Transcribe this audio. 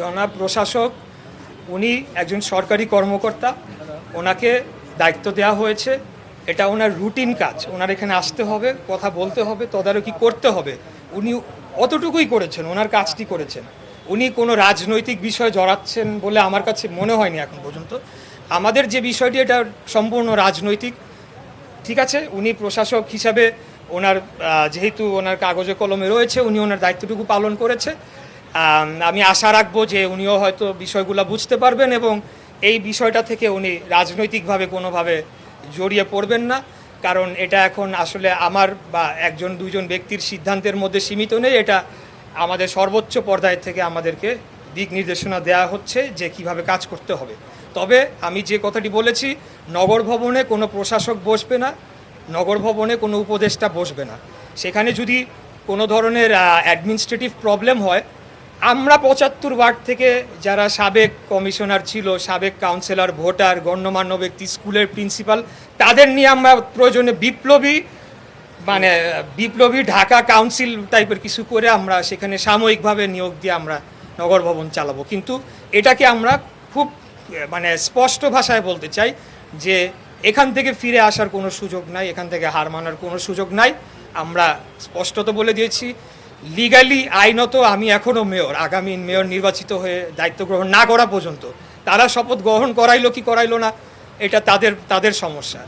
জনাব প্রশাসক উনি একজন সরকারি কর্মকর্তা, ওনাকে দায়িত্ব দেওয়া হয়েছে, এটা ওনার রুটিন কাজ। ওনার এখানে আসতে হবে, কথা বলতে হবে, তদারকি করতে হবে। উনি অতটুকুই করেছেন, ওনার কাজটি করেছেন। উনি কোনো রাজনৈতিক বিষয় জড়াচ্ছেন বলে আমার কাছে মনে হয়নি এখন পর্যন্ত। আমাদের যে বিষয়টি এটা সম্পূর্ণ রাজনৈতিক। ঠিক আছে, উনি প্রশাসক হিসাবে ওনার যেহেতু ওনার কাগজে কলমে রয়েছে, উনি ওনার দায়িত্বটুকু পালন করেছে। আমি আশা রাখবো যে উনিও হয়তো বিষয়গুলো বুঝতে পারবেন এবং এই বিষয়টা থেকে উনি রাজনৈতিকভাবে কোনোভাবে জড়িয়ে পড়বেন না, কারণ এটা এখন আসলে আমার বা একজন দুইজন ব্যক্তির সিদ্ধান্তের মধ্যে সীমিত নেই। এটা আমাদের সর্বোচ্চ পর্যায় থেকে আমাদেরকে দিক নির্দেশনা দেওয়া হচ্ছে যে কিভাবে কাজ করতে হবে। তবে আমি যে কথাটি বলেছি, নগর ভবনে কোনো প্রশাসক বসবে না, নগর ভবনে কোনো উপদেষ্টা বসবে না। সেখানে যদি কোনো ধরনের অ্যাডমিনিস্ট্রেটিভ প্রবলেম হয়, আমরা ৭৫ ওয়ার্ড থেকে যারা সাবেক কমিশনার ছিল, সাবেক কাউন্সিলর, ভোটার, গণ্যমান্য ব্যক্তি, স্কুলের প্রিন্সিপাল, তাদের নিয়ে আমরা প্রয়োজনে বিপ্লবী ঢাকা কাউন্সিল টাইপের কিছু করে আমরা সেখানে সাময়িকভাবে নিয়োগ দিয়ে আমরা নগর ভবন চালাবো। কিন্তু এটাকে আমরা খুব স্পষ্ট ভাষায় বলতে চাই যে এখান থেকে ফিরে আসার কোনো সুযোগ নাই, এখান থেকে হার মানার কোনো সুযোগ নাই। আমরা স্পষ্টত বলে দিয়েছি, লিগালি আইনত আমি এখনও মেয়র। আগামী মেয়র নির্বাচিত হয়ে দায়িত্ব গ্রহণ না করা পর্যন্ত তারা শপথ গ্রহণ করাইলো কি করাইলো না, এটা তাদের সমস্যা।